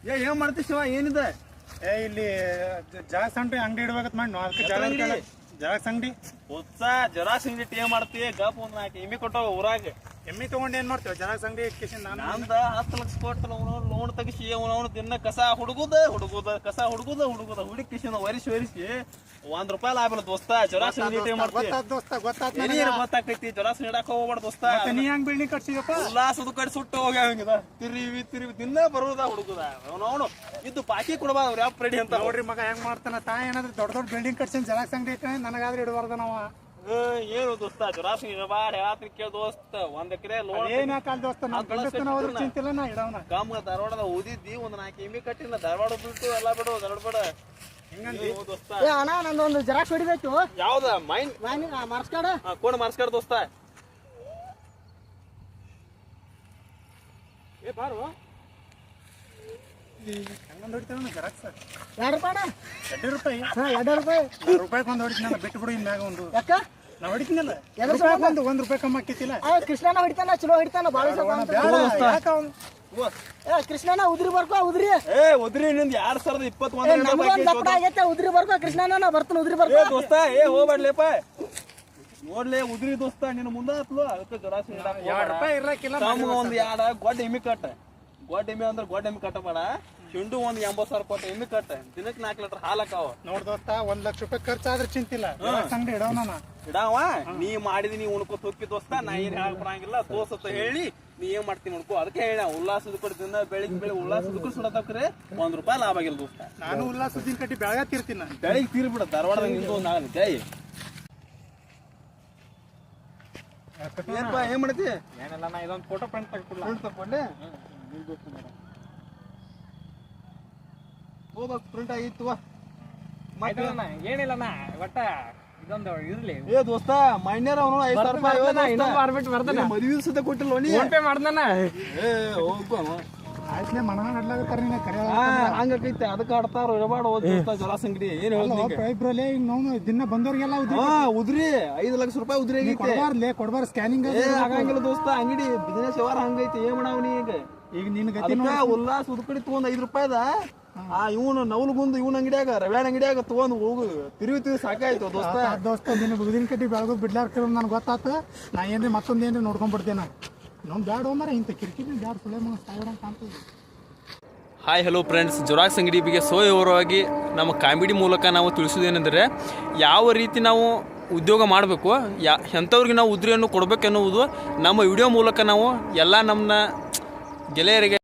ಏನ್ ಮಾಡ್ತಿ ಶಿವ ಏನಿದೆ ಇಲ್ಲಿ ಜರಾಕ್ಸ್ ಅಂಗಡಿ ಇಡ್ಬೇಕತ್ ಮಾಡಿ ಅದಕ್ಕೆ ಜರಾಕ್ಸ್ ಅಂಗಡಿ ಜರಾಕ್ಸ್ ಅಂಗಡಿ ಏನ್ ಮಾಡ್ತಿ ಗಪ್ ಒಂದ್ 4 ಎಮ್ಮಿ ಕೊಟ್ಟವ ಊರಾಗ ಎಮ್ಮಿ ತಗೊಂಡು ಏನ್ ಮಾಡ್ತೇವೆ ಜರಾಕ್ಸ್ ಅಂಗಡಿ ನಂದ 10 ಲಕ್ಷ ಕೊಟ್ಟು ಲೋನ್ ತೆಗಿಸಿ ಅವನು ದಿನ ಕಸ ಹುಡುಗುದ ಕಸ ಹುಡುಗುದ ಹುಡುಕಿ ಕಿಶನ್ ಒರಿಸಿ $1 ಲಾಭ ಇಲ್ಲ ದೋಸ್ತ. ಜರಾಕ್ಸ್ ಅಂಗಡಿ ಮಾಡ್ತಿ ಗೊತ್ತಾಗ್ತೈತಿ. ಜರಾಕ್ಸ್ ನೀಡಕ್ ಹೋಗ್ಬೇಡ ದೋಸ್ತ. ನೀ ಹೆಂಗ್ ಬಿಲ್ಡಿಂಗ್ ಕಟ್ಸಿದಪ್ಪ ಉಲ್ಲಾಸದ ಕಡೆ ಸುಟ್ಟು ಹೋಗ್ಯಾವ ತಿರುವಿ ದಿನ ಬರುದ ಹುಡುಗುದ ಅವನು ಇದು ಪಾಕಿ ಕೊಡಬಾರ್ದು ಅವ್ರು ಯಾವ ರೆಡಿ ಅಂತ ನೋಡ್ರಿ ಮಗ ಹೆಂಗ್ ಮಾಡ್ತಾನ ತಾ ಏನಾದ್ರು ದೊಡ್ಡ ಬಿಲ್ಡಿಂಗ್ ಕಟ್ಸಿನ ಜರಾಕ್ಸ್ ಅಂಗಡಿ ಇಟ್ಟ ನನಗಾದ್ರೆ ಇಡಬಾರ್ದ ನಾವ ಏನು ದೋಸ್ತ ಜರಾಕ್ಸ್ ಇಡಬಾರ ಹೇಳತ್ರಿ ಕೇಳ ದೋಸ್ತ 1 ಎಕರೆ ಲೋನ್ ಏನ್ ಯಾಕಲ್ ದೋಸ್ತ ನಾವ್ ಗಂಡಸ್ತನ ಹೋದ್ರ ಚಿಂತಿಲ್ಲ ನಾ ಇಡವನ ಕಾಮ ಧಾರವಾಡದ ಓದಿದ್ದಿ ಒಂದ್ 4 ಎಮ್ಮಿ ಕಟ್ಟಿನ ಧಾರವಾಡ ಬಿಟ್ಟು ಎಲ್ಲ ಬಿಡು ಧಾರವಾಡ ಹಿಂಗಂದಿ ದೋಸ್ತ. ಅಣ್ಣ ನಂದೊಂದು ಜೆರಾಕ್ಸ್ ಹೊಡಿಬೇಕು. ಯಾವ್ದ ಮೈನ್ ಮಾರ್ಕ್ಸ್ ಕಾರ್ಡ್ ಕೋಣ ಮಾರ್ಕ್ಸ್ ದೋಸ್ತ. ಏ ಬಾರು ಹಂಗಂದ್ ಹೊಡಿತಾನ ಜರಾಕ್ಸ್ $2 ರೂಪಾಯಿ ರೂಪಾಯಿಗೆ ಒಂದು ಹೊಡಿತೀನಿ ಬಿಟ್ಟು ಬಿಡು ಇನ್ಮ್ಯಾಗ ಒಂದು ಯಾಕ ನಾ ಹೊಡಿತೀನಲ್ಲ $1 ರೂಪಾಯಿ ಕಮ್ಮಿ ಆಕೈತಿಲ್ಲ ಕೃಷ್ಣನ ಹೊಡಿತಾನ ಚಲೋ ಹೊಡಿತಾನ ಬಾಳ ಕೃಷ್ಣನ ಉದ್ರಿ ಬರ್ಕೋ ಉದ್ರಿ ಉದ್ರಿ ನಿಂದ 2021 ಆಗೈತೆ ಉದ್ರಿ ಬರ್ಕೋ ಕೃಷ್ಣನ ಬರ್ತಾನ ಉದ್ರಿ ಬರ್ಕೋ ದೋಸ್ತ. ಹೋಗ್ಬಾಡ್ಲೇಪ ನೋಡ್ಲೆ ಉದ್ರಿ ದೋಸ್ತ ನಿನ್ನ ಮುಂದ ಹತ್ಲು ಅದಕ್ಕೆ ಜರಾಕ್ಸ್ $2 ಇರ್ಲಾಕಿಲ್ಲ ಒಂದ್ 2 ಗೊಡ್ಡ ಎಮ್ಮಿ ಕಟ್ಟ ಅಂದ್ರೆ ಗೊಡ್ಡ ಎಮ್ಮಿ ಕಟ್ಟಬೇಡ. ಚೆಂಡು ಒಂದ್ 80,000 ಕೊಟ್ಟ ಎಮ್ಮಿ ಕಟ್ಟ ದಿನಕ್ಕೆ 4 ಲೀಟರ್ ಹಾಲ್ ಹಾಕಾವ. ನೋಡ್ ದೋಸ್ತ $1 ಲಕ್ಷ ಖರ್ಚಾದ್ರೆ ಚಿಂತಿಲ್ಲ ಅಂಗಡಿ ಇಡವನ ಇಡಾವ ನೀ ಮಾಡಿದಿ ನೀ ಉಣ್ಕೋತ ಹೋಗಿ ದೋಸ್ತ. ನಾ ಏನ್ ಹೇಳ್ಕೊಡಂಗಿಲ್ಲ ದೋಸ್ತ ಹೇಳಿ ನೀ ಏನ್ ಮಾಡ್ತೀನಿ ನೋಡ್ಕೋ. ಅದಕ್ಕೆ ಹೇಳ ಉಲ್ಲಾಸದ ಕಡೆ ದಿನ ಬೆಳಿಗ್ಗೆ ಉಲ್ಲಾಸದ ಕಡೆ ಸುಡತಾಕ್ರೆ $1 ಲಾಭ ಆಗಿಲ್ಲ ದೋಸ್ತ. ನಾನು ಉಲ್ಲಾಸದಿನ ಕಟ್ಟಿ ಬೆಳಗ್ಗೆ ತೀರ್ತೀನಿ ಬೆಳಿಗ್ಗೆ ತೀರ್ಬಿಡ ಧಾರವಾಡದಾಗ ನಿಂದು ನಾಳೆ ಜೈ ಏನಪ್ಪ ಏನ್ ಮಾಡ್ತಿ ಏನಿಲ್ಲ ನಾ ಇದೊಂದು ಫೋಟೋ ಪ್ರಿಂಟ್ ತಗೊಂಡೆ ಹೋಗ್ಬೇಕು ಪ್ರಿಂಟ್ ಆಗಿತ್ತು ಏನಿಲ್ಲ ಒಟ್ಟ ಇದೊಂದು ಇರ್ಲಿ ಏ ದೋಸ್ತ ಮೈನ್ಯಾರ ಅವನು $5,000 ಮದುವೆ ಸತ ಕೊಟ್ಟಿಲ್ಲ ಮಾಡ್ದಾನ ಆಯ್ತಲೇ ಮನ ನಡ್ಲಾಗತ್ತಾರ ನೀನ ಕರೆ ಹಂಗೈತೆ ಅದಕ್ಕೆ ಆಡ್ತಾರ ಇರಬಾರ್ದು ದೋಸ್ತ ಜರಾಕ್ಸ್ ಅಂಗಡಿ ಏನ್ ಇಬ್ರಲ್ಲಿ ಈಗ ನಾವು ದಿನ ಬಂದವ್ರಿಗೆಲ್ಲ ಉದ್ರಿ $5 ಲಕ್ಷ ಉದ್ರಿ ಆಗೈತೆ ಕೊಡ್ಬಾರ ಸ್ಕ್ಯಾನಿಂಗ್ ಆಗಂಗಿಲ್ಲ ದೋಸ್ತ. ಅಂಗಡಿ ಬಿಸಿನೆಸ್ ವ್ಯವಹಾರ ಹಂಗೈತಿ ಏನ್ ಮಾಡಾವನಿ ಈಗ ನಿನ್ ಗತಿ ಉಲ್ಲಾಸ ಉದ್ಕಡಿ ತಗೊಂಡ್ $5 ಇವನು ನವಲ್ಗುಂದು ಇವನ್ ಅಂಗಡಿಯಾಗ ರವ್ಯಾಣ ಅಂಗಡಿಯಾಗ ತಗೊಂಡ್ ಹೋಗು ತಿರುವಿ ಸಾಕಾಯ್ತು ದೋಸ್ತ. ದೋಸ್ತ ನಿನ್ನ ಬುದಿನ ಕಟ್ಟಿ ಬೆಳಗೋದು ಬಿಡ್ಲಾರ ನನ್ಗೆ ಗೊತ್ತಾತು. ನಾ ಏನ್ರಿ ಮತ್ತೊಂದು ಏನ್ರಿ ನೋಡ್ಕೊಂಡ್ಬಿಡ್ತೇನೆ ನಾವು ಬ್ಯಾಡ ಹೋಮರ ಇಂಥ ಕಿರಿಕಿರಿ ಬ್ಯಾಡ ಸುಳೆ ಮಗ ಸಾಯೋಣ ಕಾಣ್ತದೆ. ಹಾಯ್ ಹಲೋ ಫ್ರೆಂಡ್ಸ್, ಜೆರಾಕ್ಸ್ ಅಂಗಡಿ ಬಗ್ಗೆ ವಿವರವಾಗಿ ನಮ್ಮ ಕಾಮಿಡಿ ಮೂಲಕ ನಾವು ತಿಳಿಸೋದೇನೆಂದರೆ ಯಾವ ರೀತಿ ನಾವು ಉದ್ಯೋಗ ಮಾಡಬೇಕು, ಎಂಥವ್ರಿಗೆ ನಾವು ಉದ್ರಿಯನ್ನು ಕೊಡಬೇಕೆನ್ನುವುದು ನಮ್ಮ ವಿಡಿಯೋ ಮೂಲಕ ನಾವು ಎಲ್ಲ ನಮ್ಮ ಗೆಳೆಯರಿಗೆ